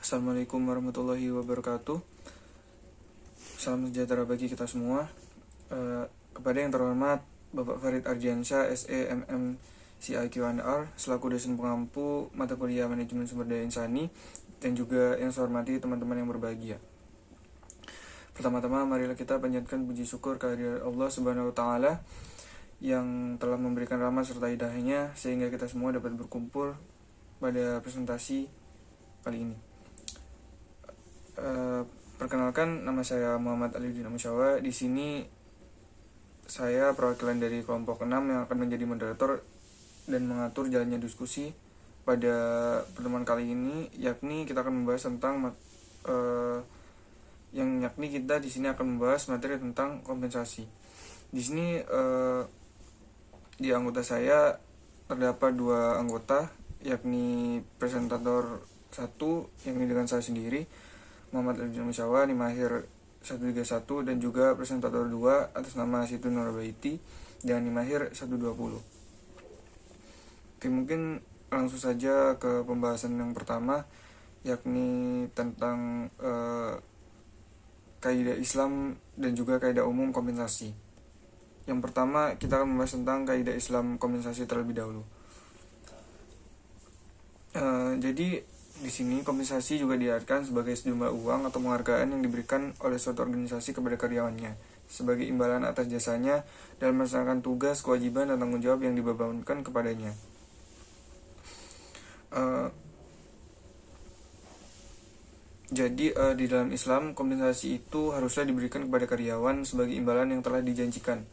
Assalamualaikum warahmatullahi wabarakatuh. Salam sejahtera bagi kita semua. Kepada yang terhormat Bapak Farid Ardiansyah, SE MM CIQNR, selaku dosen pengampu mata kuliah Manajemen Sumber Daya Insani, dan juga yang saya hormati teman-teman yang berbahagia. Pertama-tama marilah kita panjatkan puji syukur kehadirat Allah Subhanahu wa taala yang telah memberikan rahmat serta hidayahnya sehingga kita semua dapat berkumpul pada presentasi kali ini. Perkenalkan, nama saya Muhammad Aliuddin Amusyawa. Di sini saya perwakilan dari kelompok 6 yang akan menjadi moderator dan mengatur jalannya diskusi pada pertemuan kali ini, yakni kita akan membahas tentang kita di sini akan membahas materi tentang kompensasi. Di sini di anggota saya terdapat 2 anggota, yakni presentator 1 yakni dengan saya sendiri Muhammad Aliuddin Amusyawa, NIM akhir 131, dan juga presentator 2 atas nama Situn Nurabaiti dan NIM akhir 120. Oke, mungkin langsung saja ke pembahasan yang pertama, yakni tentang kaidah Islam dan juga kaidah umum kompensasi. Yang pertama, kita akan membahas tentang kaidah Islam kompensasi terlebih dahulu. Jadi di sini kompensasi juga diartikan sebagai sejumlah uang atau penghargaan yang diberikan oleh suatu organisasi kepada karyawannya sebagai imbalan atas jasanya dalam melaksanakan tugas, kewajiban, dan tanggung jawab yang dibebankan kepadanya. Jadi di dalam Islam, kompensasi itu harusnya diberikan kepada karyawan sebagai imbalan yang telah dijanjikan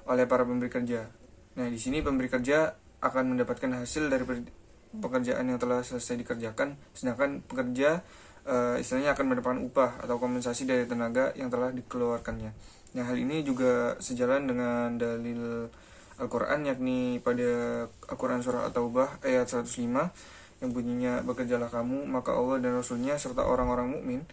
oleh para pemberi kerja. Nah, di sini pemberi kerja akan mendapatkan hasil dari pekerjaan yang telah selesai dikerjakan, sedangkan pekerja istilahnya akan mendapatkan upah atau kompensasi dari tenaga yang telah dikeluarkannya. Nah, hal ini juga sejalan dengan dalil Al-Quran, yakni pada Al-Quran surah At-Taubah ayat 105 yang bunyinya, bekerjalah kamu, maka Allah dan Rasulnya serta orang-orang mukmin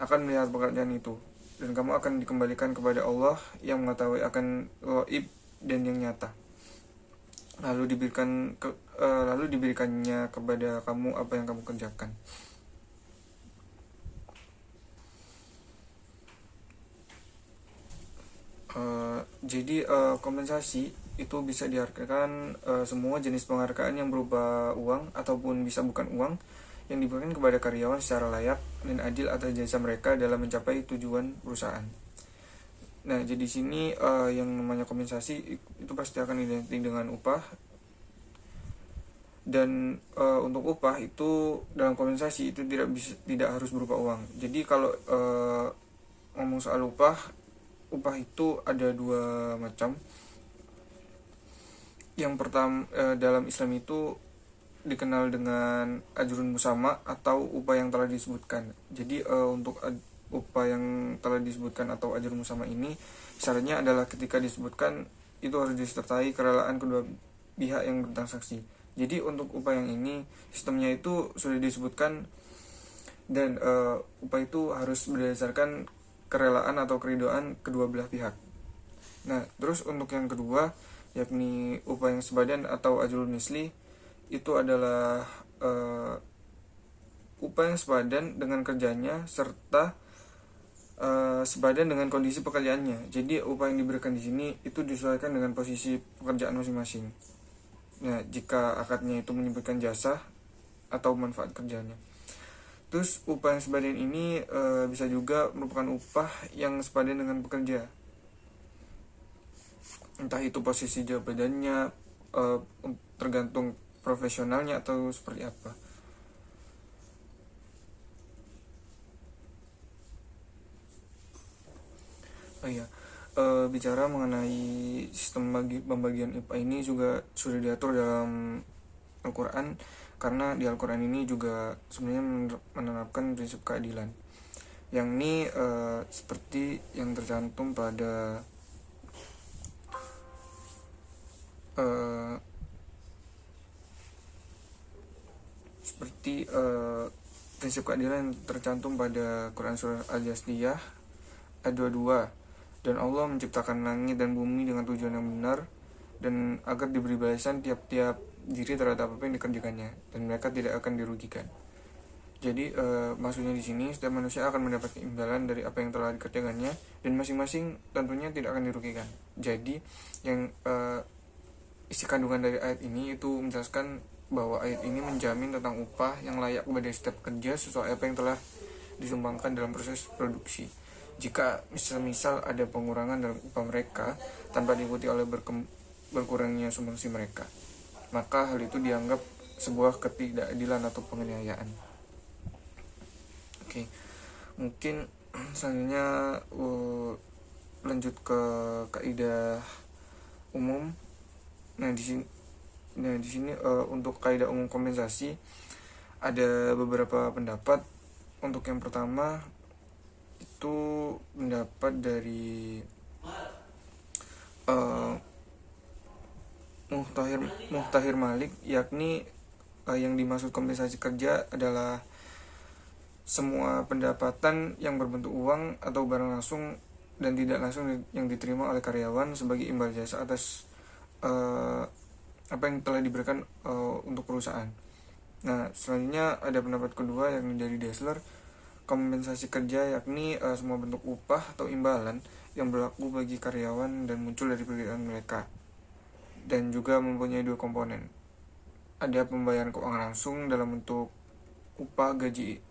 akan melihat pekerjaan itu, dan kamu akan dikembalikan kepada Allah yang mengetahui akan ghaib dan yang nyata. Lalu diberikannya kepada kamu apa yang kamu kerjakan. Jadi kompensasi itu bisa diartikan semua jenis penghargaan yang berupa uang ataupun bisa bukan uang yang diberikan kepada karyawan secara layak dan adil atas jasa mereka dalam mencapai tujuan perusahaan. Nah, jadi sini yang namanya kompensasi itu pasti akan identik dengan upah, dan untuk upah itu dalam kompensasi itu tidak harus berupa uang. Jadi kalau ngomong soal upah itu ada 2 macam. Yang pertama, dalam Islam itu dikenal dengan ajrun musama atau upah yang telah disebutkan. Jadi untuk upah yang telah disebutkan atau ajrun musama ini syaratnya adalah ketika disebutkan itu harus disertai kerelaan kedua pihak yang bertransaksi. Jadi untuk upah yang ini sistemnya itu sudah disebutkan, dan upah itu harus berdasarkan kerelaan atau keridoan kedua belah pihak. Nah, terus untuk yang kedua, yakni upah yang sebadan atau ajrul misli, itu adalah upah yang sepadan dengan kerjanya serta sepadan dengan kondisi pekerjaannya. Jadi upah yang diberikan di sini itu disesuaikan dengan posisi pekerjaan masing-masing. Nah, jika akadnya itu menyebutkan jasa atau manfaat kerjanya. Terus upah yang sepadan ini bisa juga merupakan upah yang sepadan dengan pekerja. Entah itu posisi jabatannya, tergantung profesionalnya atau seperti apa. Bicara mengenai sistem pembagian upah ini juga sudah diatur dalam Al-Quran, karena di Al-Quran ini juga sebenarnya menerapkan prinsip keadilan, yang ini seperti yang tercantum pada prinsip keadilan yang tercantum pada Quran surah Al-Jathiyah ayat 22. Dan Allah menciptakan langit dan bumi dengan tujuan yang benar, dan agar diberi balasan tiap-tiap diri terhadap apa yang dikerjakannya, dan mereka tidak akan dirugikan. Jadi maksudnya di sini setiap manusia akan mendapat imbalan dari apa yang telah dikerjakannya dan masing-masing tentunya tidak akan dirugikan. Jadi yang isi kandungan dari ayat ini itu menjelaskan bahwa ayat ini menjamin tentang upah yang layak kepada setiap kerja sesuai apa yang telah disumbangkan dalam proses produksi. Jika misal ada pengurangan dalam upah mereka tanpa diikuti oleh berkurangnya sumbangsi mereka, maka hal itu dianggap sebuah ketidakadilan atau penganiayaan. Oke, mungkin selanjutnya lanjut ke kaidah umum. Nah di sini untuk kaidah umum kompensasi ada beberapa pendapat. Untuk yang pertama itu pendapat dari Muhtahir Malik, yakni yang dimaksud kompensasi kerja adalah semua pendapatan yang berbentuk uang atau barang langsung dan tidak langsung yang diterima oleh karyawan sebagai imbal jasa atas apa yang telah diberikan untuk perusahaan. Nah, selanjutnya ada pendapat kedua yakni dari Dassler, kompensasi kerja yakni semua bentuk upah atau imbalan yang berlaku bagi karyawan dan muncul dari pekerjaan mereka, dan juga mempunyai dua komponen. Ada pembayaran keuangan langsung dalam bentuk upah, gaji,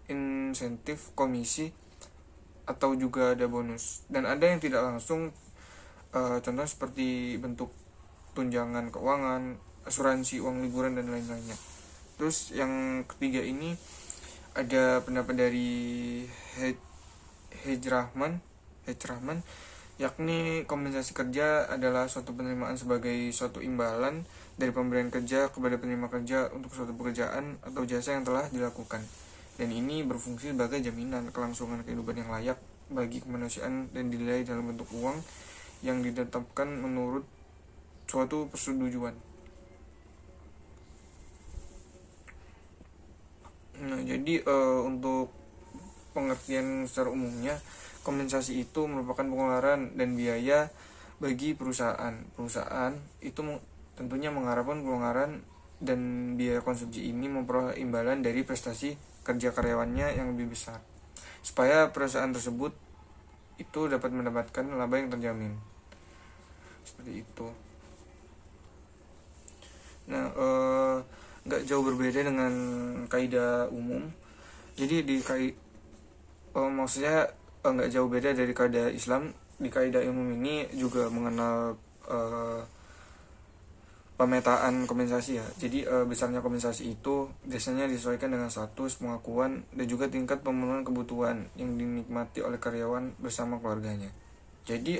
insentif, komisi, atau juga ada bonus. Dan ada yang tidak langsung, contoh seperti bentuk tunjangan keuangan, asuransi, uang liburan, dan lain-lainnya. Terus yang ketiga ini ada pendapat dari Hejrahman, yakni kompensasi kerja adalah suatu penerimaan sebagai suatu imbalan dari pemberian kerja kepada penerima kerja untuk suatu pekerjaan atau jasa yang telah dilakukan, dan ini berfungsi sebagai jaminan kelangsungan kehidupan yang layak bagi kemanusiaan dan dinilai dalam bentuk uang yang ditetapkan menurut suatu persetujuan. Nah, jadi untuk pengertian secara umumnya, kompensasi itu merupakan pengeluaran dan biaya bagi perusahaan. Perusahaan itu tentunya mengharapkan pengeluaran dan biaya konsumsi ini memperoleh imbalan dari prestasi kerja karyawannya yang lebih besar, supaya perusahaan tersebut itu dapat mendapatkan laba yang terjamin. Seperti itu. Nah, nggak jauh berbeda dengan kaidah umum. Jadi maksudnya nggak jauh beda dari kaidah Islam. Di kaidah umum ini juga mengenal pemetaan kompensasi ya. Jadi besarnya kompensasi itu biasanya disesuaikan dengan status, pengakuan, dan juga tingkat pemenuhan kebutuhan yang dinikmati oleh karyawan bersama keluarganya. Jadi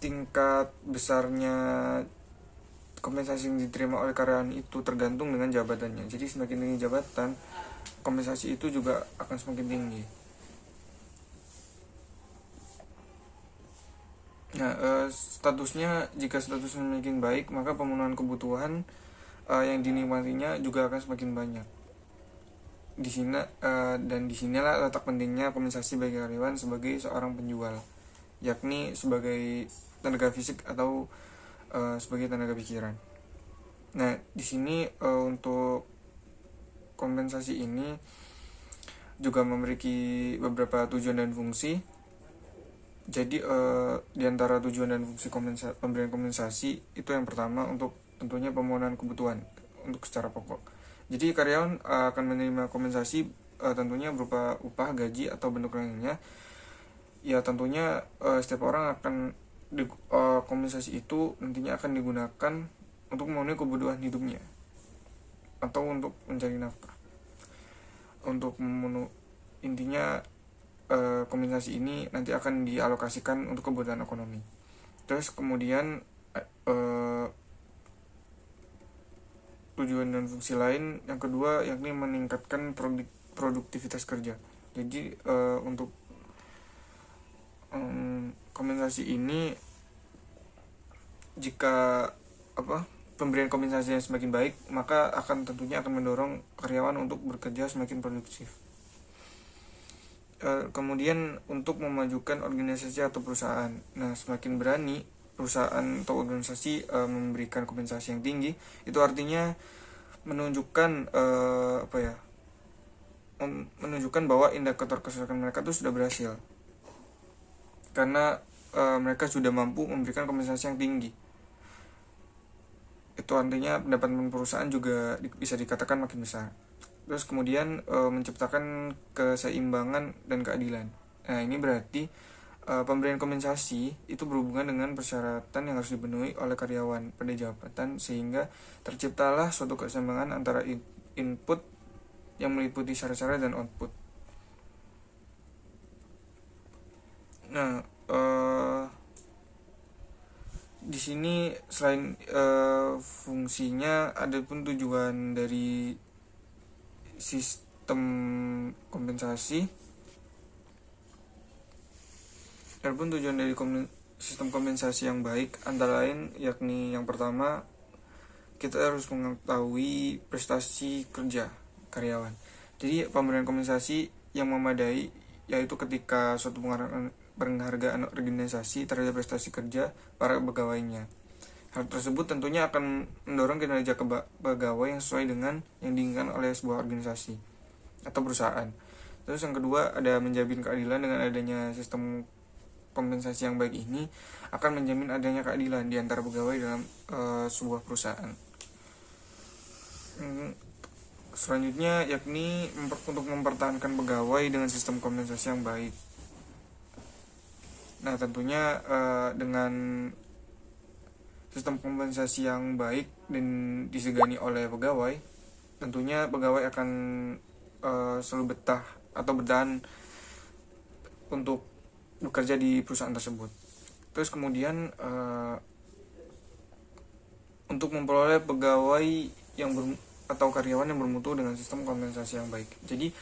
tingkat besarnya kompensasi yang diterima oleh karyawan itu tergantung dengan jabatannya. Jadi semakin tinggi jabatan, kompensasi itu juga akan semakin tinggi. Nah, statusnya, jika statusnya semakin baik, maka pemenuhan kebutuhan yang dinikmatinya juga akan semakin banyak. Dan disinilah letak pentingnya kompensasi bagi karyawan sebagai seorang penjual, yakni sebagai tenaga fisik atau sebagai tenaga pikiran. Nah, di sini untuk kompensasi ini juga memiliki beberapa tujuan dan fungsi. Jadi di antara tujuan dan fungsi pemberian kompensasi itu yang pertama untuk tentunya pemenuhan kebutuhan untuk secara pokok. Jadi karyawan akan menerima kompensasi tentunya berupa upah, gaji, atau bentuk lainnya. Ya tentunya setiap orang akan kompensasi itu nantinya akan digunakan untuk memenuhi kebutuhan hidupnya atau untuk mencari nafkah. Intinya kompensasi ini nanti akan dialokasikan untuk kebutuhan ekonomi. Terus kemudian tujuan dan fungsi lain yang kedua yakni meningkatkan produktivitas kerja. Jadi untuk kompensasi ini, jika pemberian kompensasi yang semakin baik, maka tentunya akan mendorong karyawan untuk bekerja semakin produktif. Kemudian untuk memajukan organisasi atau perusahaan. Nah, semakin berani perusahaan atau organisasi memberikan kompensasi yang tinggi, itu artinya menunjukkan menunjukkan bahwa indikator kesuksesan mereka itu sudah berhasil, karena mereka sudah mampu memberikan kompensasi yang tinggi. Itu artinya pendapatan perusahaan juga bisa dikatakan makin besar. Terus kemudian menciptakan keseimbangan dan keadilan. Nah, ini berarti pemberian kompensasi itu berhubungan dengan persyaratan yang harus dipenuhi oleh karyawan pada jabatan, sehingga terciptalah suatu keseimbangan antara input yang meliputi syarat-syarat dan output. Nah, di sini selain fungsinya, ada pun tujuan dari sistem kompensasi. Adapun tujuan dari sistem kompensasi yang baik antara lain yakni yang pertama, kita harus mengetahui prestasi kerja karyawan. Jadi pemberian kompensasi yang memadai yaitu ketika suatu penghargaan organisasi terhadap prestasi kerja para pegawainya. Hal tersebut tentunya akan mendorong kinerja pegawai yang sesuai dengan yang diinginkan oleh sebuah organisasi atau perusahaan. Terus yang kedua, ada menjamin keadilan. Dengan adanya sistem kompensasi yang baik ini akan menjamin adanya keadilan di antara pegawai dalam sebuah perusahaan. Selanjutnya yakni untuk mempertahankan pegawai dengan sistem kompensasi yang baik. Nah, tentunya dengan sistem kompensasi yang baik dan disegani oleh pegawai, tentunya pegawai akan selalu betah atau bertahan untuk bekerja di perusahaan tersebut. Terus kemudian untuk memperoleh pegawai atau karyawan yang bermutu dengan sistem kompensasi yang baik. Jadi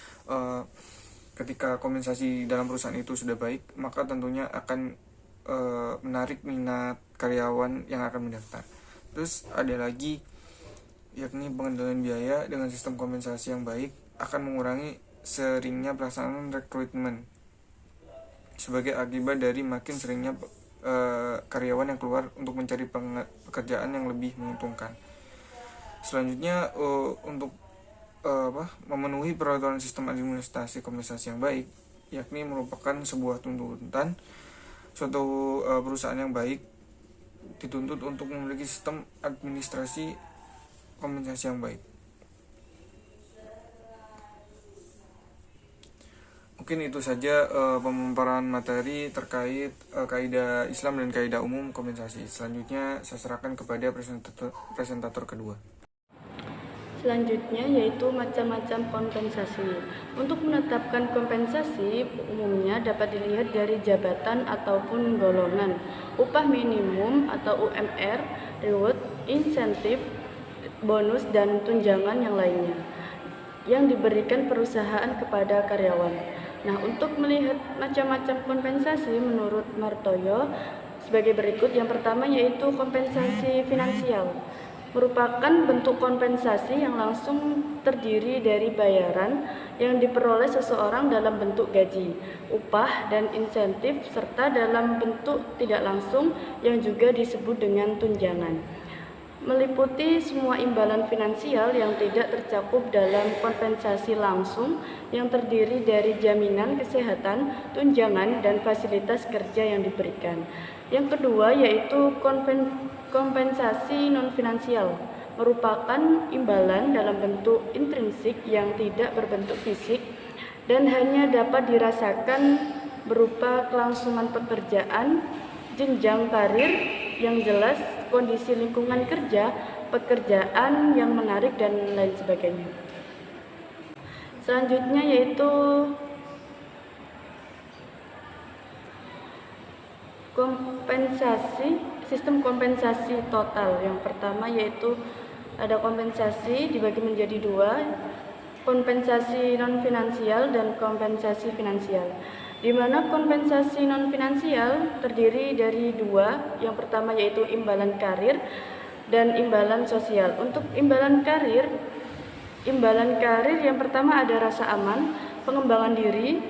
ketika kompensasi dalam perusahaan itu sudah baik, maka tentunya akan menarik minat karyawan yang akan mendaftar. Terus ada lagi yakni pengendalian biaya. Dengan sistem kompensasi yang baik akan mengurangi seringnya pelaksanaan rekrutmen sebagai akibat dari makin seringnya karyawan yang keluar untuk mencari pekerjaan yang lebih menguntungkan. Selanjutnya untuk memenuhi peraturan sistem administrasi kompensasi yang baik, yakni merupakan sebuah tuntutan suatu perusahaan yang baik dituntut untuk memiliki sistem administrasi kompensasi yang baik. Mungkin itu saja pemaparan materi terkait kaidah Islam dan kaidah umum kompensasi. Selanjutnya saya serahkan kepada presentator kedua. Selanjutnya yaitu macam-macam kompensasi. Untuk menetapkan kompensasi umumnya dapat dilihat dari jabatan ataupun golongan. Upah minimum atau UMR, reward, insentif, bonus, dan tunjangan yang lainnya yang diberikan perusahaan kepada karyawan. Nah, untuk melihat macam-macam kompensasi menurut Martoyo sebagai berikut. Yang pertama yaitu kompensasi finansial. Merupakan bentuk kompensasi yang langsung terdiri dari bayaran yang diperoleh seseorang dalam bentuk gaji, upah, dan insentif, serta dalam bentuk tidak langsung yang juga disebut dengan tunjangan. Meliputi semua imbalan finansial yang tidak tercakup dalam kompensasi langsung yang terdiri dari jaminan kesehatan, tunjangan, dan fasilitas kerja yang diberikan. Yang kedua yaitu kompensasi non-finansial, merupakan imbalan dalam bentuk intrinsik yang tidak berbentuk fisik dan hanya dapat dirasakan berupa kelangsungan pekerjaan, jenjang karir yang jelas, kondisi lingkungan kerja, pekerjaan yang menarik, dan lain sebagainya. Selanjutnya yaitu sistem kompensasi total. Yang pertama yaitu ada kompensasi dibagi menjadi dua, kompensasi non finansial dan kompensasi finansial. Di mana kompensasi non finansial terdiri dari dua. Yang pertama yaitu imbalan karir dan imbalan sosial. Untuk imbalan karir yang pertama ada rasa aman, pengembangan diri,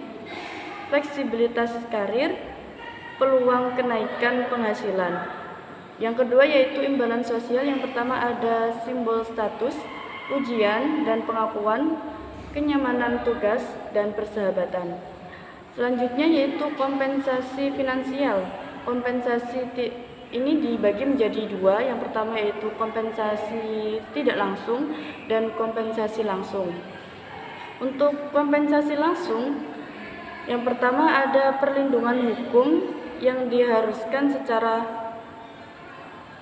fleksibilitas karir, peluang kenaikan penghasilan. Yang kedua yaitu imbalan sosial. Yang pertama ada simbol status, pujian dan pengakuan, kenyamanan tugas, dan persahabatan. Selanjutnya yaitu kompensasi finansial. Ini dibagi menjadi dua. Yang pertama yaitu kompensasi tidak langsung dan kompensasi langsung. Untuk kompensasi langsung, yang pertama ada perlindungan hukum yang diharuskan secara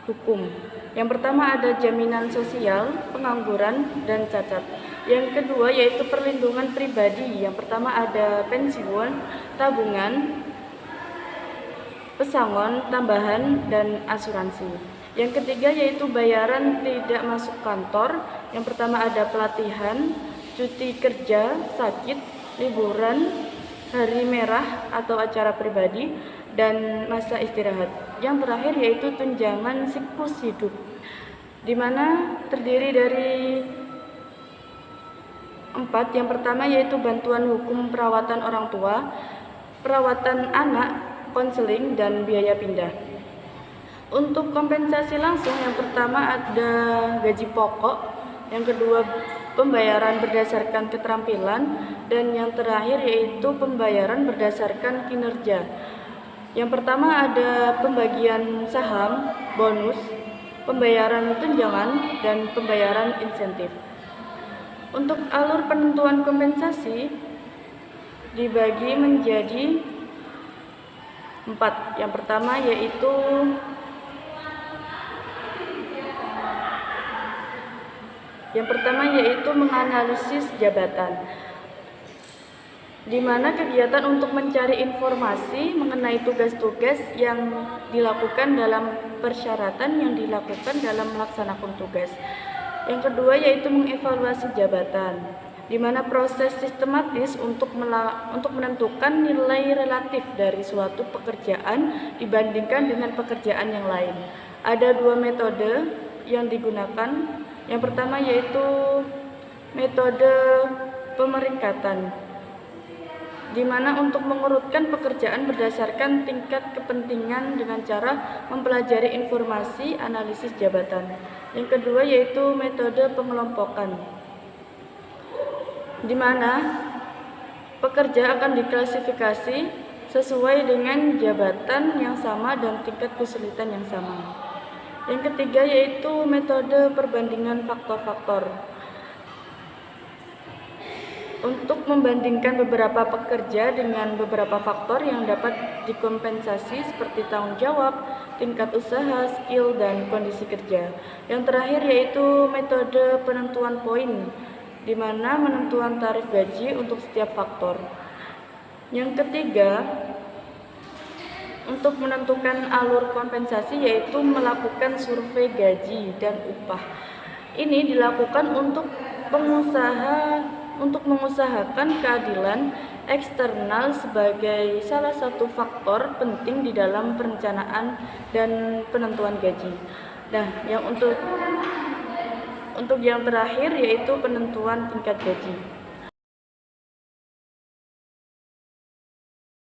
hukum. Yang pertama ada jaminan sosial, pengangguran, dan cacat. Yang kedua yaitu perlindungan pribadi. Yang pertama ada pensiun, tabungan, pesangon, tambahan, dan asuransi. Yang ketiga yaitu bayaran tidak masuk kantor. Yang pertama ada pelatihan, cuti kerja, sakit, liburan, hari merah atau acara pribadi, dan masa istirahat. Yang terakhir yaitu tunjangan siklus hidup, di mana terdiri dari 4. Yang pertama yaitu bantuan hukum perawatan orang tua, perawatan anak, konseling, dan biaya pindah. Untuk kompensasi langsung, yang pertama ada gaji pokok, yang kedua pembayaran berdasarkan keterampilan, dan yang terakhir yaitu pembayaran berdasarkan kinerja. Yang pertama ada pembagian saham, bonus, pembayaran tunjangan, dan pembayaran insentif. Untuk alur penentuan kompensasi dibagi menjadi 4. Yang pertama yaitu menganalisis jabatan, di mana kegiatan untuk mencari informasi mengenai tugas-tugas yang dilakukan dalam persyaratan yang dilakukan dalam melaksanakan tugas. Yang kedua yaitu mengevaluasi jabatan, di mana proses sistematis untuk menentukan nilai relatif dari suatu pekerjaan dibandingkan dengan pekerjaan yang lain. Ada 2 metode yang digunakan. Yang pertama yaitu metode pemeringkatan, di mana untuk mengurutkan pekerjaan berdasarkan tingkat kepentingan dengan cara mempelajari informasi analisis jabatan. Yang kedua yaitu metode pengelompokan, di mana pekerja akan diklasifikasi sesuai dengan jabatan yang sama dan tingkat kesulitan yang sama. Yang ketiga yaitu metode perbandingan faktor-faktor, untuk membandingkan beberapa pekerja dengan beberapa faktor yang dapat dikompensasi seperti tanggung jawab, tingkat usaha, skill, dan kondisi kerja. Yang terakhir yaitu metode penentuan poin, di mana menentuan tarif gaji untuk setiap faktor. Yang ketiga, untuk menentukan alur kompensasi yaitu melakukan survei gaji dan upah. Ini dilakukan untuk mengusahakan keadilan eksternal sebagai salah satu faktor penting di dalam perencanaan dan penentuan gaji. Nah, yang untuk yang terakhir yaitu penentuan tingkat gaji.